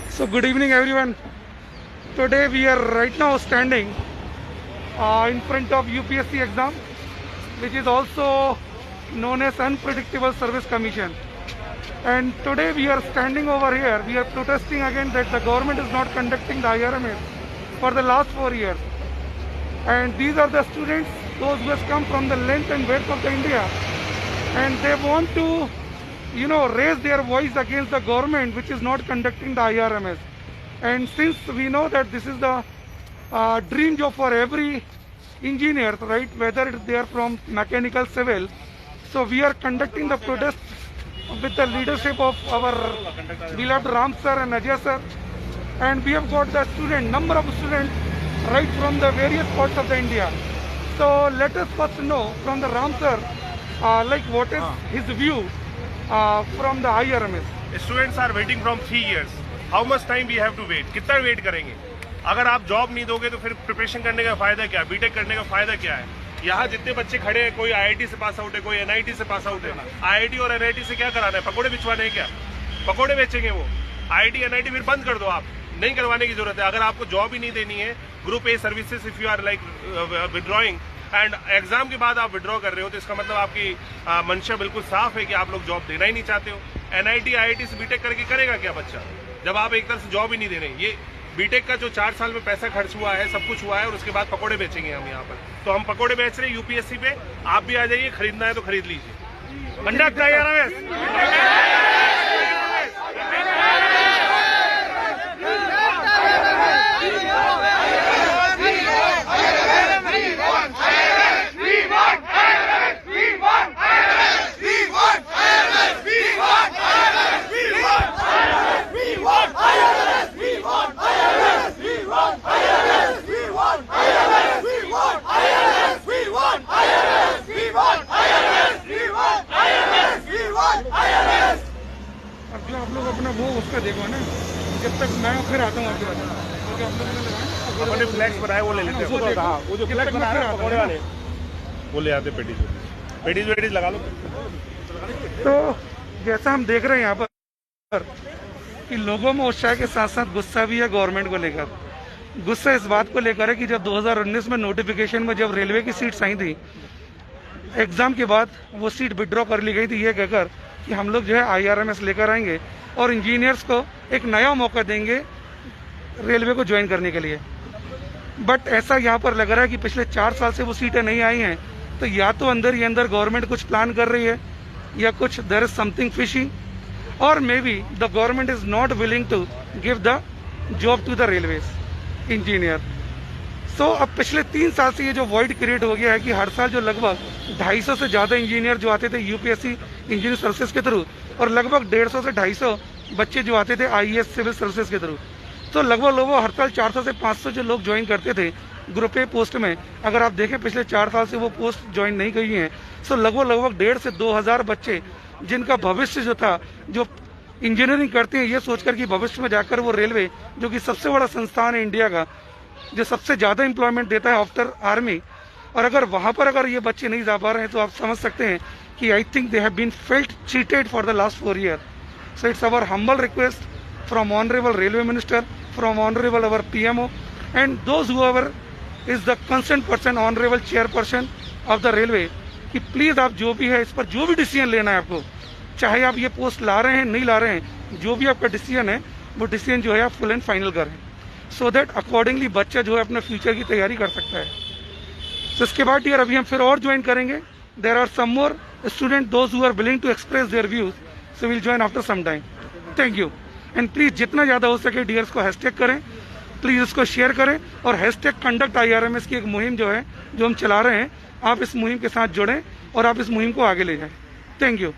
So good evening everyone. Today we are right now standing in front of UPSC exam, which is also known as Unpredictable Service Commission. And today we are standing over here, we are protesting again that the government is not conducting the IRMS for the last 4 years. And these are the students, those who have come from the length and breadth of the India, and they want to raise their voice against the government which is not conducting the IRMS. And since we know that this is the dream job for every engineer, right, whether they are from mechanical, civil, so we are conducting the protest with the leadership of our beloved Ram sir and Ajay sir, and we have got the number of students right from the various parts of the India. So let us first know from the Ram sir, what is his view from the IRMS. Students are waiting from 3 years. How much time we have to wait? कितना wait करेंगे? अगर आप job नहीं दोगे तो फिर preparation करने का फायदा क्या? बीटेक करने का फायदा क्या है? यहाँ जितने बच्चे खड़े हैं, कोई आईआईटी से पास आउट है, कोई एनआईटी से पास आउट है। आईआईटी और एनआईटी से क्या कराना है? पकोड़े बिछवाने हैं क्या? पकोड़े बेचेंगे वो। आईआईटी एनआईटी फिर बंद कर दो, आप नहीं करवाने की जरूरत है। अगर आपको जॉब ही नहीं देनी है, group A services if you are withdrawing and exam के बाद आप विड्रॉ कर रहे हो, तो इसका मतलब आपकी मंशा बिल्कुल साफ है कि आप लोग जॉब देना ही नहीं चाहते हो। एनआईटी आईआईटी से बीटेक करके करेगा क्या बच्चा, जब आप एक तरफ से जॉब ही नहीं दे रहे? ये बीटेक का जो 4 साल में पैसा खर्च हुआ है, सब कुछ हुआ है, और उसके बाद पकोड़े बेचेंगे हम यहाँ पर। तो हम पकोड़े बेच रहे हैं यूपीएससी पे, आप भी आ जाइए, खरीदना है तो खरीद लीजिए। कंडक्ट आप लोग अपना वो उसका देखो ना, जब तक मैं फिर आता हूँ आपके पास। अपने फ्लैक्स बनाए वो ले लेते हैं, वो जो फ्लैक्स बना रहे हैं पकौड़े वाले वो ले आते, पेटीज लगा लो। तो जैसा हम देख रहे हैं यहाँ पर कि लोगों में उत्साह के साथ साथ गुस्सा भी है गवर्नमेंट को लेकर। गुस्सा इस बात को लेकर है कि जब 2019 में नोटिफिकेशन में जब रेलवे की सीट्स आई थी, एग्जाम के बाद वो सीट विड्रॉ कर ली गई थी, ये कहकर कि हम लोग जो है IRMS लेकर आएंगे और इंजीनियर्स को एक नया मौका देंगे रेलवे को ज्वाइन करने के लिए। बट ऐसा यहाँ पर लग रहा है कि पिछले 4 साल से वो सीटें नहीं आई हैं, तो या तो अंदर ही अंदर गवर्नमेंट कुछ प्लान कर रही है, या कुछ देयर इज समथिंग फिशी, और may be the government is not willing to give the job to the railways engineer. So अब पिछले 3 साल से ये जो वॉइड क्रिएट हो गया है कि हर साल जो लगभग 250 से ज़्यादा इंजीनियर जो आते थे यूपीएससी इंजीनियरिंग सर्विसेज के थ्रू, और लगभग 150 से 250 बच्चे जो आते थे IAS सिविल सर्विसेज के थ्रू, तो लगभग हर साल 400 से 500 जो लोग ज्वाइन करते थे ग्रुप ए पोस्ट में, अगर आप देखें पिछले 4 साल से वो पोस्ट ज्वाइन नहीं गई हैं। सो लगभग 1.5 से 2,000 बच्चे जिनका भविष्य जो था, जो इंजीनियरिंग करते हैं ये सोचकर कि भविष्य में जाकर वो रेलवे, जो कि सबसे बड़ा संस्थान है इंडिया का, जो सबसे ज़्यादा एम्प्लॉयमेंट देता है आफ्टर आर्मी, और अगर वहाँ पर अगर ये बच्चे नहीं जा पा रहे हैं, तो आप समझ सकते हैं कि I think they have been felt cheated for the last 4 year. So it's our humble request from honourable railway minister, from honourable our PMO, and those whoever is the concern person, honourable chairperson of the railway, कि please आप जो भी है इस पर जो भी decision लेना है आपको, चाहे आप ये पोस्ट ला रहे हैं नहीं ला रहे हैं, जो भी आपका डिसीजन है वो डिसीजन जो है आप फुल एंड फाइनल करें, सो दैट अकॉर्डिंगली बच्चा जो है अपने फ्यूचर की तैयारी कर सकता है। तो इसके बाद यार अभी हम फिर और ज्वाइन करेंगे। There are some more student those who are willing to express their views, so will join after some time. Thank you, and please जितना ज़्यादा हो सके डियर्स को हैशटैग करें, प्लीज़ इसको शेयर करें, और हैशटैग कंडक्ट IRMS की एक मुहिम जो है, जो हम चला रहे हैं, आप इस मुहिम के साथ जुड़ें और आप इस मुहिम को आगे ले जाएं। Thank you.